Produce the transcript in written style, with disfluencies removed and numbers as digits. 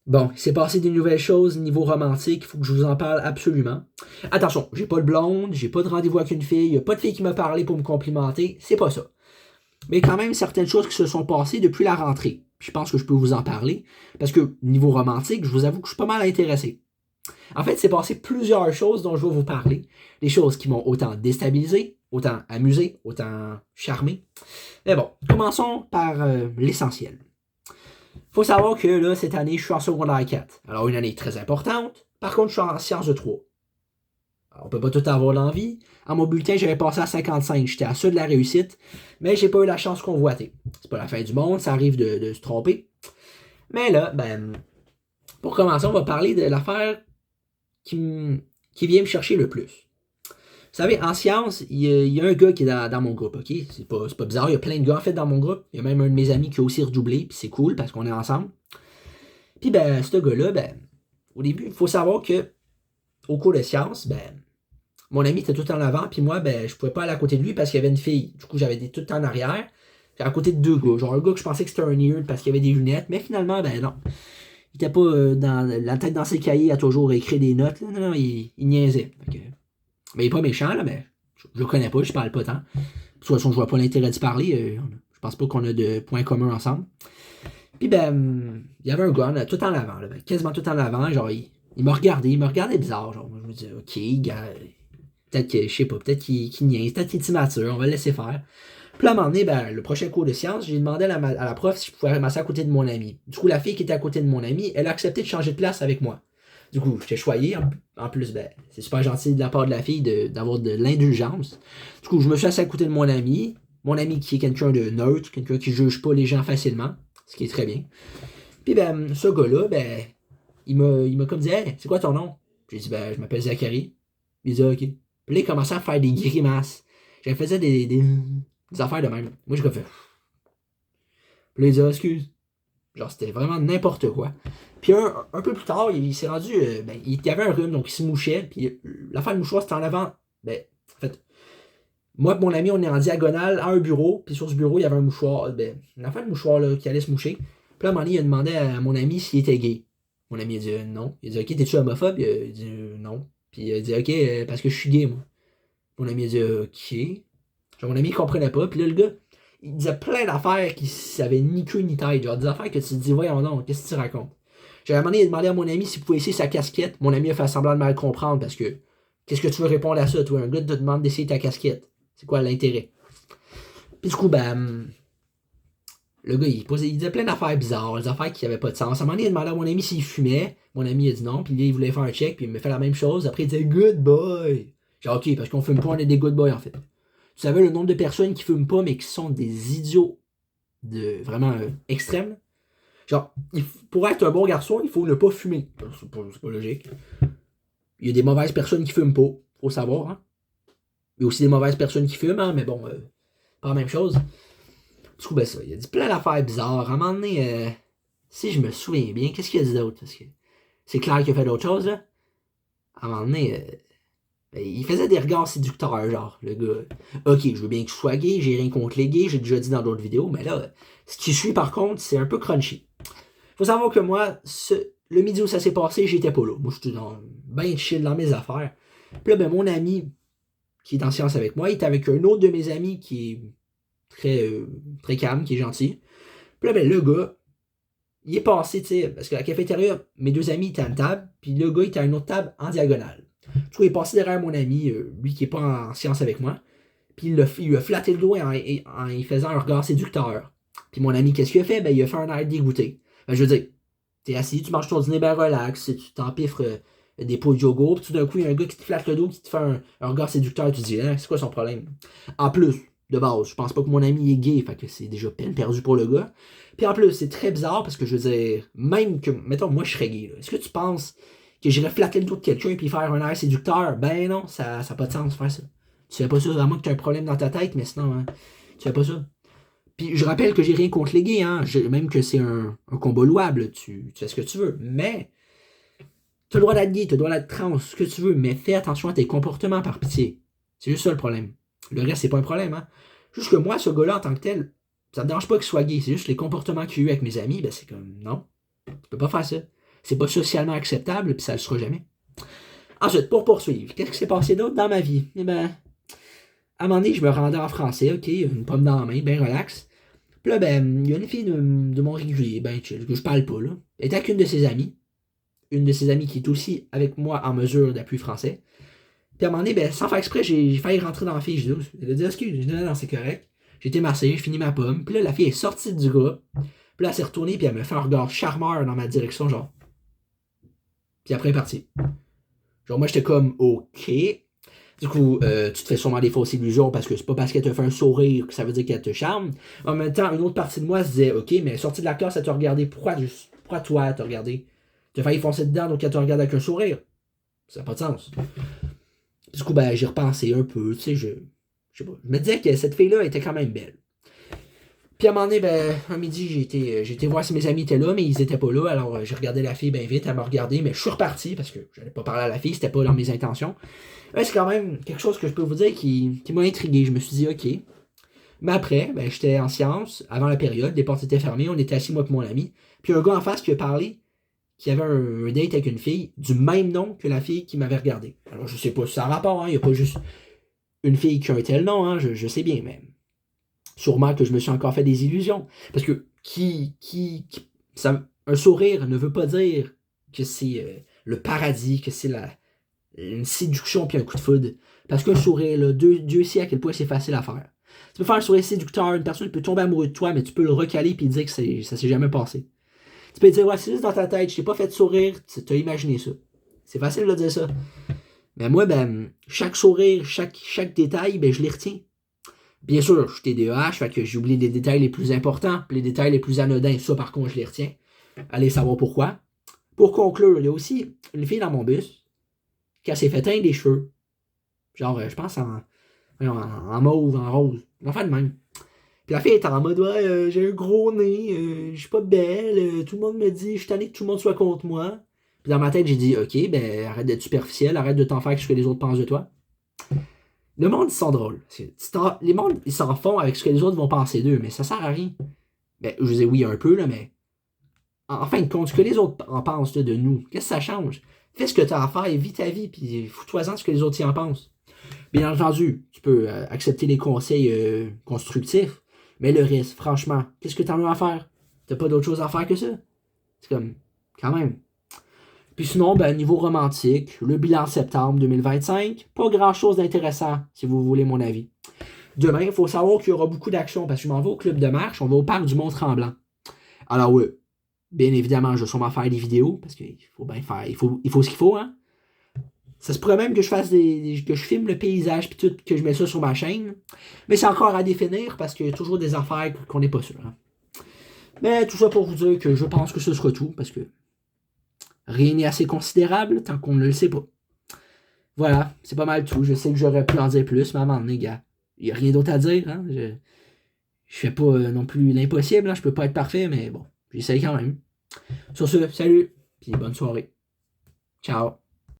Bon, il s'est passé des nouvelles choses niveau romantique, il faut que je vous en parle absolument. Attention, j'ai pas de blonde, j'ai pas de rendez-vous avec une fille, y a pas de fille qui m'a parlé pour me complimenter, c'est pas ça. Mais quand même certaines choses qui se sont passées depuis la rentrée. Je pense que je peux vous en parler, parce que niveau romantique, je vous avoue que je suis pas mal intéressé. En fait, c'est passé plusieurs choses dont je vais vous parler. Des choses qui m'ont autant déstabilisé, autant amusé, autant charmé. Mais bon, commençons par l'essentiel. Faut savoir que là, cette année, je suis en secondaire 4. Alors, une année très importante. Par contre, je suis en sciences de 3. Alors, on peut pas tout avoir l'envie. En mon bulletin, j'avais passé à 55. J'étais à ça de la réussite. Mais j'ai pas eu la chance convoitée. C'est pas la fin du monde, ça arrive de se tromper. Mais là, ben, pour commencer, on va parler de l'affaire qui vient me chercher le plus. Vous savez, en sciences, il y a un gars qui est dans mon groupe, ok? C'est pas bizarre, il y a plein de gars en fait dans mon groupe. Il y a même un de mes amis qui a aussi redoublé, puis c'est cool parce qu'on est ensemble. Puis ben, ce gars-là, ben, au début, il faut savoir que au cours de sciences, ben, mon ami était tout en avant, puis moi, ben, je pouvais pas aller à côté de lui parce qu'il y avait une fille. Du coup, j'avais été tout le temps en arrière, à côté de deux gars. Genre un gars que je pensais que c'était un nerd parce qu'il avait des lunettes, mais finalement, ben non. Il était pas dans la tête dans ses cahiers à toujours écrire des notes. Là. Non, non, il niaisait. Mais il est pas méchant, là, mais je le connais pas, je parle pas tant. De toute façon, je vois pas l'intérêt d'y parler. Je pense pas qu'on a de points communs ensemble. Puis ben, il y avait un gars tout en avant, là, quasiment tout en avant. Genre, il m'a regardé, il me regardait bizarre. Genre, je me disais, ok, gars, peut-être que, je sais pas, peut-être qu'il niaise, peut-être qu'il est immature, on va le laisser faire. Puis là, à un moment donné, ben, le prochain cours de sciences, j'ai demandé à la prof si je pouvais ramasser à côté de mon ami. Du coup, la fille qui était à côté de mon ami, elle a accepté de changer de place avec moi. Du coup, j'étais choyé. En plus, ben, c'est super gentil de la part de la fille d'avoir de l'indulgence. Du coup, je me suis assis à côté de mon ami. Mon ami qui est quelqu'un de neutre, quelqu'un qui juge pas les gens facilement, ce qui est très bien. Puis ben, ce gars-là, ben, il m'a comme dit, hey, c'est quoi ton nom? J'ai dit, ben, je m'appelle Zachary. Il dit, ok. Puis là, il commençait à faire des grimaces. J'avais faisais des affaires de même. Moi, j'ai comme fait. Puis là, il dit, ah, excuse. Genre, c'était vraiment n'importe quoi. Puis un peu plus tard, il s'est rendu. Ben, il y avait un rhume, donc il se mouchait. Puis l'affaire de mouchoir, c'était en avant. Ben, en fait, moi et mon ami, on est en diagonale à un bureau. Puis sur ce bureau, il y avait un mouchoir. Ben, une affaire de mouchoir là, qui allait se moucher. Puis là, à un moment donné, il a demandé à mon ami s'il était gay. Mon ami a dit non. Il a dit, ok, t'es-tu homophobe? Il a dit non. Puis il a dit, ok, parce que je suis gay, moi. Mon ami a dit, ok. Genre, mon ami, il comprenait pas. Puis là, le gars, il disait plein d'affaires qui savaient ni queue ni tête. Genre, des affaires que tu te dis, voyons non, qu'est-ce que tu racontes? J'ai à un moment donné, il a demandé à mon ami s'il pouvait essayer sa casquette. Mon ami a fait semblant de mal comprendre parce que, qu'est-ce que tu veux répondre à ça, toi? Un gars te demande d'essayer ta casquette. C'est quoi l'intérêt? Puis du coup, ben, le gars, il disait plein d'affaires bizarres, des affaires qui n'avaient pas de sens. À un moment donné, il a demandé à mon ami s'il fumait. Mon ami a dit non, puis là, il voulait faire un check, puis il me fait la même chose. Après, il disait good boy. J'ai dit ok, parce qu'on fume pas, on est des good boys en fait. Tu savais le nombre de personnes qui fument pas, mais qui sont des idiots de vraiment extrêmes? Genre, pour être un bon garçon, il faut ne pas fumer. C'est pas logique. Il y a des mauvaises personnes qui fument pas, faut savoir. Hein? Il y a aussi des mauvaises personnes qui fument, hein, mais bon, pas la même chose. Du coup, ben ça, il a dit plein d'affaires bizarres. À un moment donné, si je me souviens bien, qu'est-ce qu'il a dit d'autre? Parce que c'est clair qu'il a fait d'autres choses, là. À un moment donné, ben, il faisait des regards séducteurs, genre, le gars. Ok, je veux bien que je sois gay, j'ai rien contre les gays, j'ai déjà dit dans d'autres vidéos, mais là, ce qui suit par contre, c'est un peu crunchy. Faut savoir que moi, le midi où ça s'est passé, j'étais pas là. Moi, j'étais ben chill dans mes affaires. Puis là, ben, mon ami, qui est en sciences avec moi, il est avec un autre de mes amis qui est très calme, qui est gentil. Puis là, ben, le gars, il est passé, tu sais, parce que la cafétéria, mes deux amis étaient à une table, puis le gars était à une autre table en diagonale. Du coup, il est passé derrière mon ami, lui qui est pas en sciences avec moi, puis il lui a flatté le doigt en y faisant un regard séducteur. Puis mon ami, qu'est-ce qu'il a fait? Ben, il a fait un air dégoûté. Ben, je veux dire, t'es assis, tu manges ton dîner ben relax, tu t'empiffres des pots de yogourt, puis tout d'un coup, il y a un gars qui te flatte le dos, qui te fait un regard séducteur, tu te dis, hein, c'est quoi son problème? En plus, de base, je pense pas que mon ami est gay, fait que c'est déjà peine perdue pour le gars. Puis en plus, c'est très bizarre parce que je veux dire, même que, mettons, moi je serais gay, là. Est-ce que tu penses que j'irais flatter le dos de quelqu'un et puis faire un air séducteur? Ben non, ça n'a pas de sens de faire ça. Tu fais pas ça, à moins que tu aies un problème dans ta tête, mais sinon, hein, tu fais pas ça. Puis je rappelle que j'ai rien contre les gays, hein. Même que c'est un combat louable, tu fais ce que tu veux. Mais tu as le droit d'être gay, tu as le droit d'être trans, ce que tu veux, mais fais attention à tes comportements par pitié. C'est juste ça le problème. Le reste, c'est pas un problème, hein. Juste que moi, ce gars-là, en tant que tel, ça me dérange pas qu'il soit gay. C'est juste les comportements qu'il y a eu avec mes amis, ben c'est comme non. Tu peux pas faire ça. C'est pas socialement acceptable, puis ça le sera jamais. Ensuite, pour poursuivre, qu'est-ce qui s'est passé d'autre dans ma vie? Eh ben, à un moment donné, je me rendais en français, ok, une pomme dans la main, bien relax. Puis là, ben, il y a une fille de mon régulier, ben chill, que je parle pas, là. Elle était avec une de ses amies. Une de ses amies qui est aussi avec moi en mesure d'appui français. Puis à un moment donné, ben, sans faire exprès, j'ai failli rentrer dans la fille. Je dis, elle a dit, excuse, je dis, non, non, c'est correct. J'ai été massé, j'ai fini ma pomme. Puis là, la fille est sortie du groupe. Puis là, elle s'est retournée, puis elle me fait un regard charmeur dans ma direction, genre. Puis après, elle est partie. Genre, moi, j'étais comme, ok. Du coup, tu te fais sûrement des fausses illusions parce que c'est pas parce qu'elle te fait un sourire que ça veut dire qu'elle te charme. En même temps, une autre partie de moi se disait, ok, mais sortie de la classe, elle t'a regardé. Pourquoi toi, elle t'a regardé? Tu as failli foncer dedans, donc elle te regarde avec un sourire. Ça n'a pas de sens. Du coup, ben, j'ai repensé un peu, tu sais, je sais pas. Je me disais que cette fille-là était quand même belle. Puis à un moment donné, ben, un midi, j'ai été voir si mes amis étaient là, mais ils étaient pas là. Alors, j'ai regardé la fille bien vite, elle m'a regardé, mais je suis reparti parce que j'allais pas parler à la fille, c'était pas dans mes intentions. Ouais, c'est quand même quelque chose que je peux vous dire qui m'a intrigué. Je me suis dit, ok. Mais après, ben, j'étais en sciences, avant la période, les portes étaient fermées, on était assis, moi et mon ami. Puis un gars en face qui a parlé, qui avait un date avec une fille du même nom que la fille qui m'avait regardé. Alors, je sais pas si ça a rapport, hein, il n'y a pas juste une fille qui a un tel nom, hein, je sais bien, mais sûrement que je me suis encore fait des illusions. Parce que un sourire ne veut pas dire que c'est le paradis, que c'est une séduction puis un coup de foudre. Parce qu'un sourire, là, Dieu sait à quel point c'est facile à faire. Tu peux faire un sourire séducteur, une personne peut tomber amoureux de toi, mais tu peux le recaler puis dire que ça s'est jamais passé. Tu peux dire, ouais, c'est juste dans ta tête, je t'ai pas fait sourire, tu t'as imaginé ça. C'est facile de dire ça. Mais moi, ben, chaque sourire, chaque détail, ben, je les retiens. Bien sûr, je suis TDAH, fait que j'oublie les détails les plus importants, puis les détails les plus anodins, ça, par contre, je les retiens. Allez savoir pourquoi. Pour conclure, il y a aussi une fille dans mon bus qui s'est fait teindre les cheveux. Genre, je pense en mauve, en rose. Enfin de même. Puis la fille est en mode, ouais, j'ai un gros nez, je suis pas belle, tout le monde me dit, je suis tanné que tout le monde soit contre moi. Puis dans ma tête, j'ai dit, ok, ben arrête d'être superficiel, arrête de t'en faire avec ce que les autres pensent de toi. Le monde, ils sont drôles. Les mondes, ils s'en font avec ce que les autres vont penser d'eux, mais ça sert à rien. Ben, je disais oui un peu, là, mais en fin de compte, ce que les autres en pensent là, de nous, qu'est-ce que ça change? Fais ce que tu as à faire et vis ta vie, puis fous-toi-en ce que les autres y en pensent. Bien entendu, tu peux accepter les conseils constructifs, mais le reste, franchement, qu'est-ce que t'en as à faire? T'as pas d'autre chose à faire que ça? C'est comme, quand même. Puis sinon, ben, niveau romantique, le bilan septembre 2025, pas grand-chose d'intéressant, si vous voulez mon avis. Demain, il faut savoir qu'il y aura beaucoup d'actions, parce que je m'en vais au club de marche, on va au parc du Mont-Tremblant. Alors oui, bien évidemment, je vais sûrement faire des vidéos, parce qu'il faut bien faire, il faut ce qu'il faut, hein. Ça se pourrait même que je fasse que je filme le paysage puis tout, que je mette ça sur ma chaîne. Mais c'est encore à définir parce qu'il y a toujours des affaires qu'on n'est pas sûr. Hein. Mais tout ça pour vous dire que je pense que ce sera tout parce que rien n'est assez considérable tant qu'on ne le sait pas. Voilà, c'est pas mal tout. Je sais que j'aurais pu en dire plus, mais à un moment donné, gars, il n'y a rien d'autre à dire. Hein. Je fais pas non plus l'impossible. Hein. Je peux pas être parfait, mais bon, j'essaye quand même. Sur ce, salut, puis bonne soirée. Ciao.